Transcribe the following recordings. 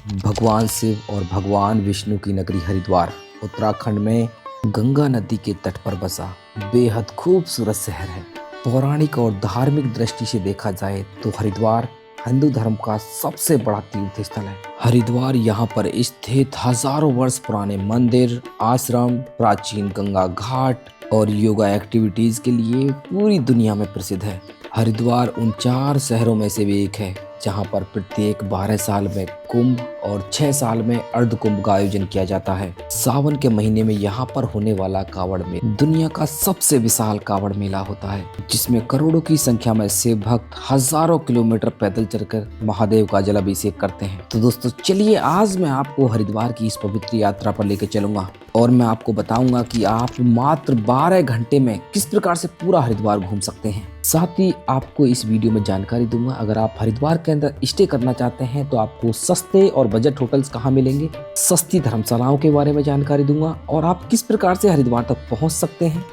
भगवान शिव और भगवान विष्णु की नगरी हरिद्वार उत्तराखंड में गंगा नदी के तट पर बसा बेहद खूबसूरत शहर है। पौराणिक और धार्मिक दृष्टि से देखा जाए तो हरिद्वार हिंदू धर्म का सबसे बड़ा तीर्थ स्थल है। हरिद्वार यहाँ पर स्थित हजारों वर्ष पुराने मंदिर, आश्रम, प्राचीन गंगा घाट और योगा एक्टिविटीज के लिए पूरी दुनिया में प्रसिद्ध है। हरिद्वार उन 4 शहरों में से भी एक है जहाँ पर प्रत्येक 12 साल में कुंभ और 6 साल में अर्ध कुंभ का आयोजन किया जाता है। सावन के महीने में यहाँ पर होने वाला कावड़ में दुनिया का सबसे विशाल कावड़ मेला होता है, जिसमें करोड़ों की संख्या में शिव भक्त हजारों किलोमीटर पैदल चलकर महादेव का जलाभिषेक करते हैं। तो दोस्तों चलिए आज मैं आपको हरिद्वार की इस पवित्र यात्रा पर लेकर चलूंगा और मैं आपको बताऊंगा कि आप मात्र 12 घंटे में किस प्रकार से पूरा हरिद्वार घूम सकते हैं। साथ ही आपको इस वीडियो में जानकारी दूंगा, अगर आप हरिद्वार के अंदर स्टे करना चाहते हैं तो आपको सस्ते और बजट होटल्स कहाँ मिलेंगे, सस्ती धर्मशालाओं के बारे में जानकारी दूंगा और आप किस प्रकार से हरिद्वार तक पहुंच सकते हैं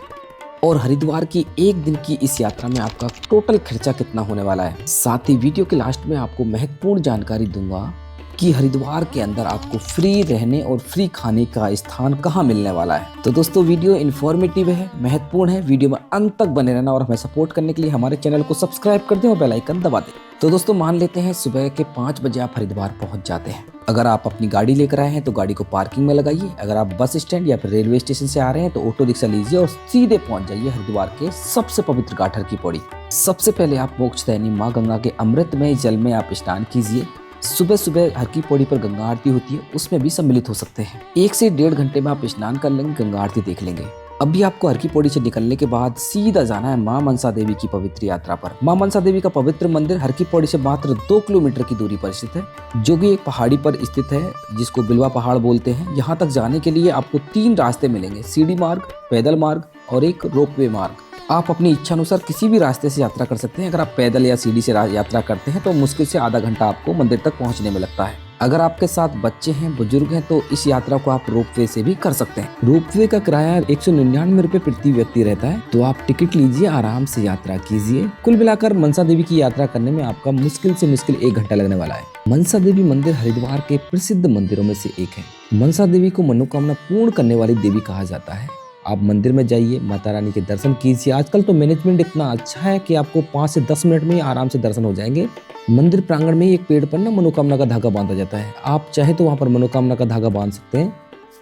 और हरिद्वार की एक दिन की इस यात्रा में आपका टोटल खर्चा कितना होने वाला है। साथ ही वीडियो के लास्ट में आपको महत्वपूर्ण जानकारी दूंगा कि हरिद्वार के अंदर आपको फ्री रहने और फ्री खाने का स्थान कहाँ मिलने वाला है। तो दोस्तों वीडियो इन्फॉर्मेटिव है, महत्वपूर्ण है, वीडियो में अंत तक बने रहना और हमें सपोर्ट करने के लिए हमारे चैनल को सब्सक्राइब कर दें और बेल आइकन दबा दें। तो दोस्तों मान लेते हैं सुबह के 5 बजे आप हरिद्वार पहुंच जाते हैं। अगर आप अपनी गाड़ी लेकर आए हैं तो गाड़ी को पार्किंग में लगाइए। अगर आप बस स्टैंड या फिर रेलवे स्टेशन से आ रहे हैं तो ऑटो रिक्शा लीजिए और सीधे पहुंच जाइए हरिद्वार के सबसे पवित्र घाट हर की पौड़ी। सबसे पहले आप मोक्षदायिनी माँ गंगा के अमृतमय जल में आप स्नान कीजिए। सुबह सुबह हर की पौड़ी पर गंगा आरती होती है, उसमें भी सम्मिलित हो सकते हैं। 1 से 1.5 घंटे में आप स्नान कर लेंगे, गंगा आरती देख लेंगे। अभी आपको हर की पौड़ी से निकलने के बाद सीधा जाना है मां मनसा देवी की पवित्र यात्रा पर। मां मनसा देवी का पवित्र मंदिर हर की पौड़ी से मात्र 2 किलोमीटर की दूरी पर स्थित है, जो कि एक पहाड़ी पर स्थित है जिसको बिलवा पहाड़ बोलते हैं। यहाँ तक जाने के लिए आपको 3 रास्ते मिलेंगे, सीढ़ी मार्ग, पैदल मार्ग और एक रोपवे मार्ग। आप अपनी इच्छा अनुसार किसी भी रास्ते से यात्रा कर सकते हैं। अगर आप पैदल या सीढ़ी से यात्रा करते हैं तो मुश्किल से आधा घंटा आपको मंदिर तक पहुंचने में लगता है। अगर आपके साथ बच्चे हैं, बुजुर्ग हैं तो इस यात्रा को आप रोपवे से भी कर सकते हैं। रोपवे का किराया 199 रुपए प्रति व्यक्ति रहता है, तो आप टिकट लीजिए, आराम से यात्रा कीजिए। कुल मिलाकर मनसा देवी की यात्रा करने में आपका मुश्किल से मुश्किल 1 घंटा लगने वाला है। मनसा देवी मंदिर हरिद्वार के प्रसिद्ध मंदिरों में से एक है। मनसा देवी को मनोकामना पूर्ण करने वाली देवी कहा जाता है। आप मंदिर में जाइए, माता रानी के दर्शन कीजिए। आजकल तो मैनेजमेंट इतना अच्छा है कि आपको 5 से 10 मिनट में ही आराम से दर्शन हो जाएंगे। मंदिर प्रांगण में एक पेड़ पर ना मनोकामना का धागा बांधा जाता है, आप चाहे तो वहां पर मनोकामना का धागा बांध सकते हैं।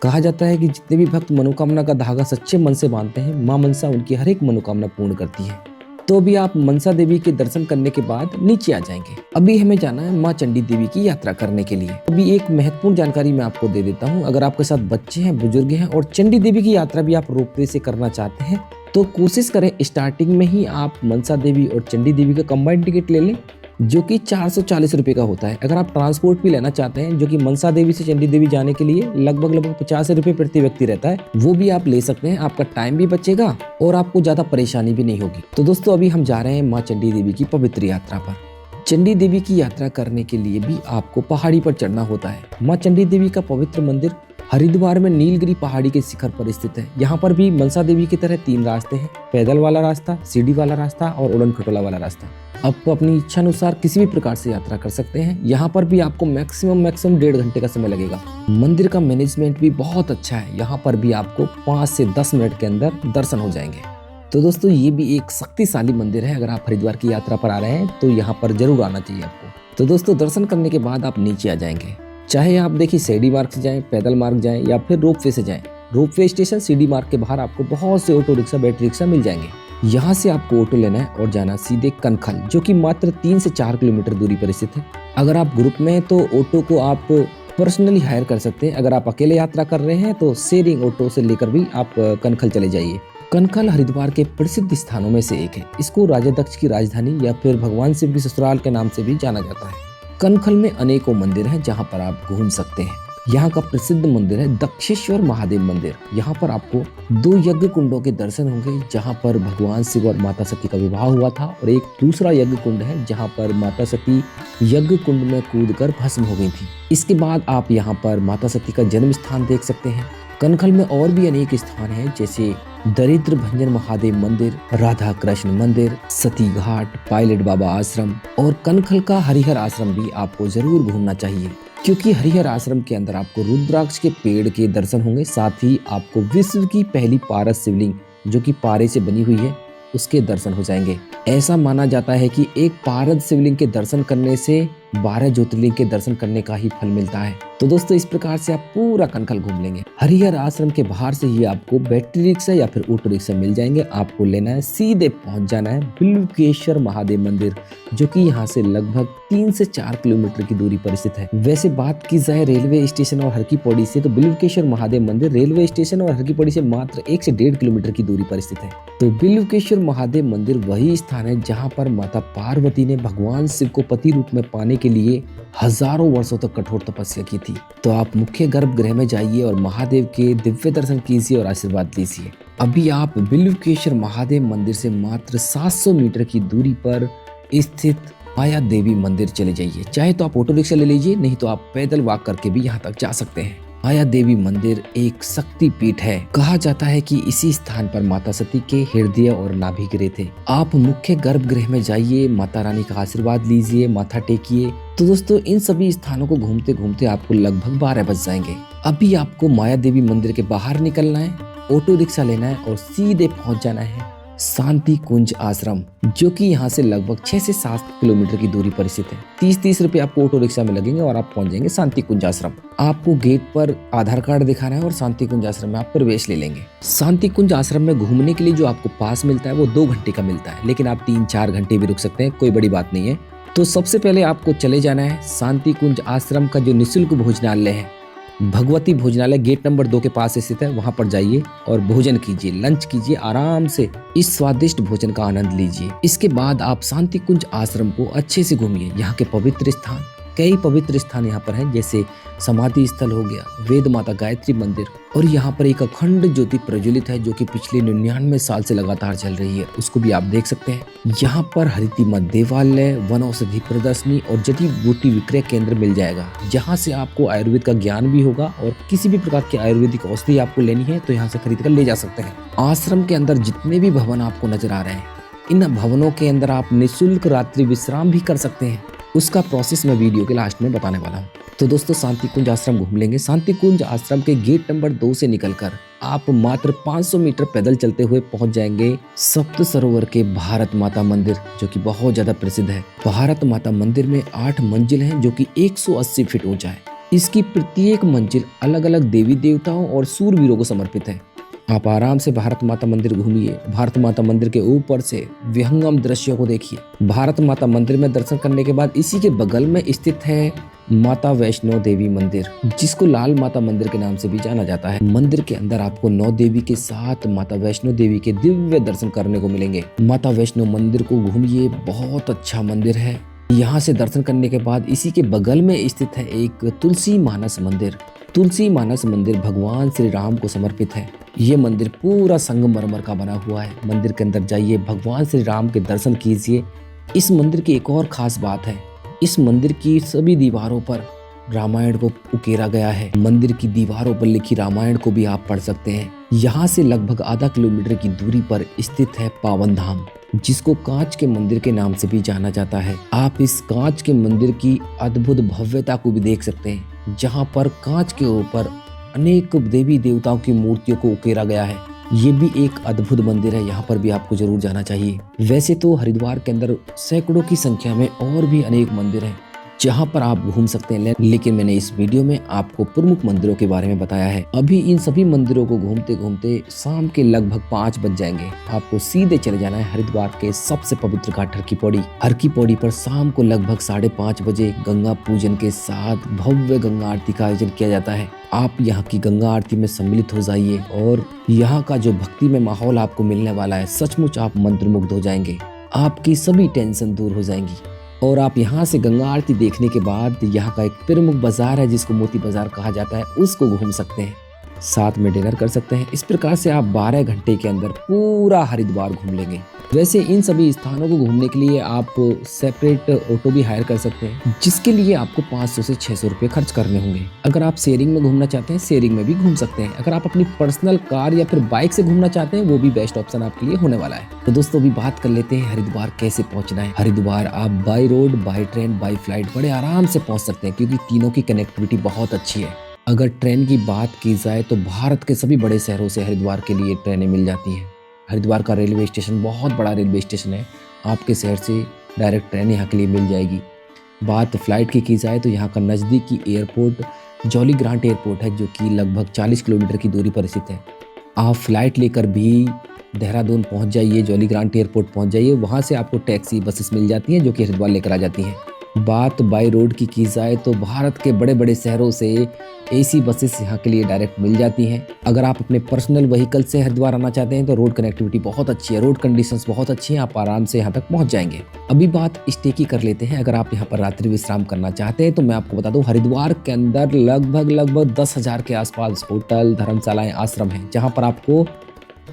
कहा जाता है कि जितने भी भक्त मनोकामना का धागा सच्चे मन से बांधते हैं, माँ मनसा उनकी हर एक मनोकामना पूर्ण करती है। तो भी आप मनसा देवी के दर्शन करने के बाद नीचे आ जाएंगे। अभी हमें जाना है माँ चंडी देवी की यात्रा करने के लिए। अभी एक महत्वपूर्ण जानकारी मैं आपको दे देता हूँ। अगर आपके साथ बच्चे हैं, बुजुर्ग हैं और चंडी देवी की यात्रा भी आप रोपवे से करना चाहते हैं तो कोशिश करें स्टार्टिंग में ही आप मनसा देवी और चंडी देवी का कंबाइंड टिकट ले लें, जो कि 440 रुपए का होता है। अगर आप ट्रांसपोर्ट भी लेना चाहते हैं, जो कि मनसा देवी से चंडी देवी जाने के लिए लगभग 50 रुपए प्रति व्यक्ति रहता है, वो भी आप ले सकते हैं। आपका टाइम भी बचेगा और आपको ज्यादा परेशानी भी नहीं होगी। तो दोस्तों अभी हम जा रहे हैं माँ चंडी देवी की पवित्र यात्रा पर। चंडी देवी की यात्रा करने के लिए भी आपको पहाड़ी पर चढ़ना होता है। माँ चंडी देवी का पवित्र मंदिर हरिद्वार में नीलगिरी पहाड़ी के शिखर पर स्थित है। यहाँ पर भी मनसा देवी की तरह 3 रास्ते हैं, पैदल वाला रास्ता, सीढ़ी वाला रास्ता और उड़न खटोला वाला रास्ता। आपको अपनी इच्छा अनुसार किसी भी प्रकार से यात्रा कर सकते हैं। यहाँ पर भी आपको मैक्सिमम 1.5 घंटे का समय लगेगा। मंदिर का मैनेजमेंट भी बहुत अच्छा है, यहाँ पर भी आपको 5 से 10 मिनट के अंदर दर्शन हो जाएंगे। तो दोस्तों ये भी एक शक्तिशाली मंदिर है। अगर आप हरिद्वार की यात्रा पर आ रहे हैं तो यहाँ पर जरूर आना चाहिए आपको। तो दोस्तों दर्शन करने के बाद आप नीचे आ जाएंगे, चाहे आप देखिए सीढ़ी मार्ग से जाएं, पैदल मार्ग जाएं या फिर रोपवे से जाएं। रोपवे स्टेशन सीढ़ी मार्ग के बाहर आपको बहुत से ऑटो रिक्शा, बैटरी रिक्शा मिल जाएंगे। यहाँ से आपको ऑटो लेना है और जाना सीधे कनखल, जो कि मात्र 3 से 4 किलोमीटर दूरी पर स्थित है। अगर आप ग्रुप में हैं तो ऑटो को आप पर्सनली हायर कर सकते हैं। अगर आप अकेले यात्रा कर रहे हैं तो शेयरिंग ऑटो से लेकर भी आप कनखल चले जाइए। कनखल हरिद्वार के प्रसिद्ध स्थानों में से एक है। इसको राजा दक्ष की राजधानी या फिर भगवान शिव की ससुराल के नाम से भी जाना जाता है। कनखल में अनेकों मंदिर हैं जहाँ पर आप घूम सकते हैं। यहाँ का प्रसिद्ध मंदिर है दक्षेश्वर महादेव मंदिर। यहाँ पर आपको 2 यज्ञ कुंडों के दर्शन होंगे, जहाँ पर भगवान शिव और माता सती का विवाह हुआ था, और एक दूसरा यज्ञ कुंड है जहाँ पर माता सती यज्ञ कुंड में कूदकर भस्म हो गई थी। इसके बाद आप यहाँ पर माता सती का जन्म स्थान देख सकते हैं। कनखल में और भी अनेक स्थान हैं, जैसे दरिद्र भंजन महादेव मंदिर, राधा कृष्ण मंदिर, सती घाट, पायलट बाबा आश्रम और कनखल का हरिहर आश्रम भी आपको जरूर घूमना चाहिए। क्योंकि हरिहर आश्रम के अंदर आपको रुद्राक्ष के पेड़ के दर्शन होंगे, साथ ही आपको विश्व की पहली पारस शिवलिंग जो कि पारे से बनी हुई है उसके दर्शन हो जाएंगे। ऐसा माना जाता है कि एक पारस शिवलिंग के दर्शन करने से 12 ज्योतिर्लिंग के दर्शन करने का ही फल मिलता है। तो दोस्तों इस प्रकार से आप पूरा कनखल घूम लेंगे। हरिहर आश्रम के बाहर से ही आपको बैटरी रिक्शा या फिर ऑटो रिक्शा मिल जाएंगे। आपको लेना है, सीधे पहुंच जाना है बिल्वकेश्वर महादेव मंदिर, जो कि यहाँ से लगभग 3 से 4 किलोमीटर की दूरी पर स्थित है। वैसे बात की जाए रेलवे स्टेशन और हर की पौड़ी से, तो बिल्वकेश्वर महादेव मंदिर रेलवे स्टेशन और हर की पौड़ी से मात्र 1 से 1.5 किलोमीटर की दूरी पर स्थित है। तो बिल्वकेश्वर महादेव मंदिर वही स्थान है जहाँ पर माता पार्वती ने भगवान शिव को पति रूप में पाने के लिए हजारों वर्षों तक कठोर तपस्या की थी। तो आप मुख्य गर्भगृह में जाइए और महादेव के दिव्य दर्शन कीजिए और आशीर्वाद लीजिए। अभी आप बिल्वकेश्वर महादेव मंदिर से मात्र 700 मीटर की दूरी पर स्थित माया देवी मंदिर चले जाइए। चाहे तो आप ऑटो रिक्शा ले लीजिए, नहीं तो आप पैदल वॉक करके भी यहाँ तक जा सकते हैं। माया देवी मंदिर एक शक्ति पीठ है। कहा जाता है कि इसी स्थान पर माता सती के हृदय और नाभि गिरे थे। आप मुख्य गर्भगृह में जाइए, माता रानी का आशीर्वाद लीजिए, माथा टेकिए। तो दोस्तों इन सभी स्थानों को घूमते घूमते आपको लगभग 12 बज जाएंगे। अभी आपको माया देवी मंदिर के बाहर निकलना है, ऑटो रिक्शा लेना है और सीधे पहुंच जाना है शांति कुंज आश्रम, जो कि यहाँ से लगभग 6 से 7 किलोमीटर की दूरी पर स्थित है। 30 रुपए आपको ऑटो रिक्शा में लगेंगे और आप पहुंच जाएंगे शांति कुंज आश्रम। आपको गेट पर आधार कार्ड दिखाना है और शांति कुंज आश्रम में आप प्रवेश ले लेंगे। शांति कुंज आश्रम में घूमने के लिए जो आपको पास मिलता है वो 2 घंटे का मिलता है, लेकिन आप 3-4 घंटे भी रुक सकते हैं, कोई बड़ी बात नहीं है। तो सबसे पहले आपको चले जाना है शांति कुंज आश्रम का जो निःशुल्क भोजनालय है, भगवती भोजनालय गेट नंबर 2 के पास स्थित है। वहां पर जाइए और भोजन कीजिए, लंच कीजिए, आराम से इस स्वादिष्ट भोजन का आनंद लीजिए। इसके बाद आप शांति कुंज आश्रम को अच्छे से घूमिए। यहाँ के पवित्र स्थान, कई पवित्र स्थान यहाँ पर हैं, जैसे समाधि स्थल हो गया, वेद माता गायत्री मंदिर, और यहाँ पर एक अखंड ज्योति प्रज्वलित है जो कि पिछले 99 साल से लगातार चल रही है, उसको भी आप देख सकते हैं। यहाँ पर हरितिमा देवालय, वन औषधि प्रदर्शनी और जड़ी बूटी विक्रय केंद्र मिल जाएगा, जहाँ से आपको आयुर्वेद का ज्ञान भी होगा और किसी भी प्रकार की आयुर्वेदिक औषधि आपको लेनी है तो यहाँ से खरीद कर ले जा सकते हैं। आश्रम के अंदर जितने भी भवन आपको नजर आ रहे हैं, इन भवनों के अंदर आप निःशुल्क रात्रि विश्राम भी कर सकते हैं। उसका प्रोसेस मैं वीडियो के लास्ट में बताने वाला हूँ। तो दोस्तों शांति कुंज आश्रम घूम लेंगे। शांति कुंज आश्रम के गेट नंबर 2 से निकलकर आप मात्र 500 मीटर पैदल चलते हुए पहुंच जाएंगे सप्त सरोवर के भारत माता मंदिर, जो कि बहुत ज्यादा प्रसिद्ध है। भारत माता मंदिर में 8 मंजिल हैं, जो कि 180 फीट ऊंचा है। इसकी प्रत्येक मंजिल अलग अलग देवी देवताओं और सूरवीरों को समर्पित है। आप आराम से भारत माता मंदिर घूमिए। भारत माता मंदिर के ऊपर से विहंगम दृश्यों को देखिए। भारत माता मंदिर में दर्शन करने के बाद इसी के बगल में स्थित है माता वैष्णो देवी मंदिर, जिसको लाल माता मंदिर के नाम से भी जाना जाता है। मंदिर के अंदर आपको 9 देवी के साथ माता वैष्णो देवी के दिव्य दर्शन करने को मिलेंगे। माता वैष्णो मंदिर को घूमिए, बहुत अच्छा मंदिर है। यहाँ से दर्शन करने के बाद इसी के बगल में स्थित है एक तुलसी मानस मंदिर। तुलसी मानस मंदिर भगवान श्री राम को समर्पित है। ये मंदिर पूरा संगमरमर का बना हुआ है। मंदिर के अंदर जाइए, भगवान श्री राम के दर्शन कीजिए। इस मंदिर की एक और खास बात है, इस मंदिर की सभी दीवारों पर रामायण को उकेरा गया है। मंदिर की दीवारों पर लिखी रामायण को भी आप पढ़ सकते हैं। यहाँ से लगभग आधा किलोमीटर की दूरी पर स्थित है पावन धाम, जिसको कांच के मंदिर के नाम से भी जाना जाता है। आप इस कांच के मंदिर की अद्भुत भव्यता को भी देख सकते हैं, जहाँ पर कांच के ऊपर अनेक देवी देवताओं की मूर्तियों को उकेरा गया है। ये भी एक अद्भुत मंदिर है, यहाँ पर भी आपको जरूर जाना चाहिए। वैसे तो हरिद्वार के अंदर सैकड़ों की संख्या में और भी अनेक मंदिर हैं जहाँ पर आप घूम सकते हैं, लेकिन मैंने इस वीडियो में आपको प्रमुख मंदिरों के बारे में बताया है। अभी इन सभी मंदिरों को घूमते घूमते शाम के लगभग 5 बज जाएंगे। आपको सीधे चले जाना है हरिद्वार के सबसे पवित्र घाट हर की पौड़ी। हर की पौड़ी पर शाम को लगभग 5:30 बजे गंगा पूजन के साथ भव्य गंगा आरती का आयोजन किया जाता है। आप यहाँ की गंगा आरती में सम्मिलित हो जाइए और यहाँ का जो भक्ति में माहौल आपको मिलने वाला है, सचमुच आप मंत्रमुग्ध हो जाएंगे। आपकी सभी टेंशन दूर हो जाएंगी। और आप यहाँ से गंगा आरती देखने के बाद यहाँ का एक प्रमुख बाजार है, जिसको मोती बाजार कहा जाता है, उसको घूम सकते हैं। साथ में डिनर कर सकते हैं। इस प्रकार से आप 12 घंटे के अंदर पूरा हरिद्वार घूम लेंगे। वैसे इन सभी स्थानों को घूमने के लिए आप सेपरेट ऑटो भी हायर कर सकते हैं, जिसके लिए आपको 500 से 600 रुपये खर्च करने होंगे। अगर आप शेयरिंग में घूमना चाहते हैं, शेयरिंग में भी घूम सकते हैं। अगर आप अपनी पर्सनल कार या फिर बाइक से घूमना चाहते हैं, वो भी बेस्ट ऑप्शन आपके लिए होने वाला है। तो दोस्तों अभी बात कर लेते हैं हरिद्वार कैसे पहुंचना है। हरिद्वार आप by road, by train, by flight बड़े आराम से पहुंच सकते हैं, क्योंकि तीनों की कनेक्टिविटी बहुत अच्छी है। अगर ट्रेन की बात की जाए तो भारत के सभी बड़े शहरों से हरिद्वार के लिए ट्रेनें मिल जाती हैं। हरिद्वार का रेलवे स्टेशन बहुत बड़ा रेलवे स्टेशन है। आपके शहर से डायरेक्ट ट्रेन यहाँ के लिए मिल जाएगी। बात फ्लाइट की जाए तो यहाँ का नज़दीकी एयरपोर्ट जॉली ग्रांट एयरपोर्ट है, जो कि लगभग 40 किलोमीटर की दूरी पर स्थित है। आप फ्लाइट लेकर भी देहरादून पहुँच जाइए, जॉली ग्रांट एयरपोर्ट पहुँच जाइए। वहाँ से आपको टैक्सी बसेस मिल जाती हैं जो कि हरिद्वार लेकर आ जाती हैं। बात बाई रोड की जाए तो भारत के बड़े बड़े शहरों से एसी बसेस यहाँ के लिए डायरेक्ट मिल जाती हैं। अगर आप अपने पर्सनल व्हीकल से हरिद्वार आना चाहते हैं तो रोड कनेक्टिविटी बहुत अच्छी है, रोड कंडीशंस बहुत अच्छी हैं, आप आराम से यहाँ तक पहुँच जाएंगे। अभी बात स्टे की कर लेते हैं। अगर आप यहाँ पर रात्रि विश्राम करना चाहते हैं तो मैं आपको बता दूं, हरिद्वार के अंदर लगभग 10,000 के आसपास होटल, धर्मशालाएं, आश्रम हैं, जहाँ पर आपको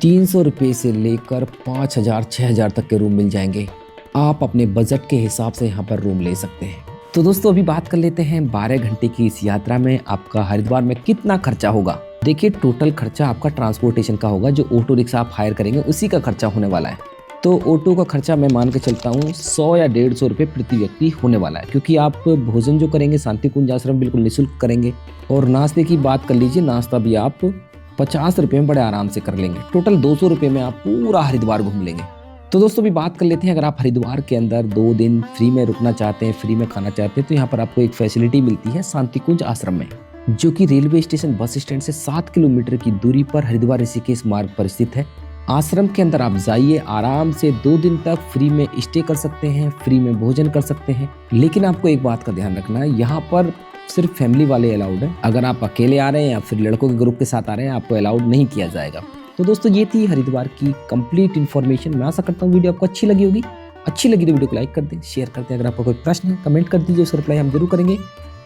300 रुपये से लेकर 5,000, 6,000 तक के रूम मिल जाएंगे। आप अपने बजट के हिसाब से यहाँ पर रूम ले सकते हैं। तो दोस्तों अभी बात कर लेते हैं 12 घंटे की इस यात्रा में आपका हरिद्वार में कितना खर्चा होगा। देखिए टोटल खर्चा आपका ट्रांसपोर्टेशन का होगा, जो ऑटो रिक्शा आप हायर करेंगे उसी का खर्चा होने वाला है। तो ऑटो का खर्चा मैं मान के चलता हूँ 100 या 150 रुपये प्रति व्यक्ति होने वाला है, क्योंकि आप भोजन जो करेंगे शांति कुंज आश्रम बिल्कुल निःशुल्क करेंगे। और नाश्ते की बात कर लीजिए, नाश्ता भी आप 50 रुपये में बड़े आराम से कर लेंगे। टोटल 200 रुपये में आप पूरा हरिद्वार घूम लेंगे। तो दोस्तों भी बात कर लेते हैं, अगर आप हरिद्वार के अंदर 2 दिन फ्री में रुकना चाहते हैं, फ्री में खाना चाहते हैं, तो यहाँ पर आपको एक फैसिलिटी मिलती है शांति कुंज आश्रम में, जो कि रेलवे स्टेशन बस स्टैंड से 7 किलोमीटर की दूरी पर हरिद्वार ऋषिकेश मार्ग पर स्थित है। आश्रम के अंदर आप जाइए, आराम से 2 दिन तक फ्री में स्टे कर सकते हैं, फ्री में भोजन कर सकते हैं। लेकिन आपको एक बात का ध्यान रखना है, यहाँ पर सिर्फ फैमिली वाले अलाउड है। अगर आप अकेले आ रहे हैं या फिर लड़कों के ग्रुप के साथ आ रहे हैं, आपको अलाउड नहीं किया जाएगा। तो दोस्तों ये थी हरिद्वार की कंप्लीट इन्फॉर्मेशन। मैं आशा करता हूँ वीडियो आपको अच्छी लगी होगी। अच्छी लगी तो वीडियो को लाइक कर दें, शेयर कर दें। अगर आपका कोई प्रश्न है कमेंट कर दीजिए, उसका रिप्लाई हम जरूर करेंगे।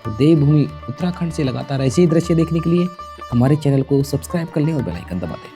तो देवभूमि उत्तराखंड से लगातार ऐसे ही दृश्य देखने के लिए हमारे चैनल को सब्सक्राइब कर लें और बेल आइकन दबा दें।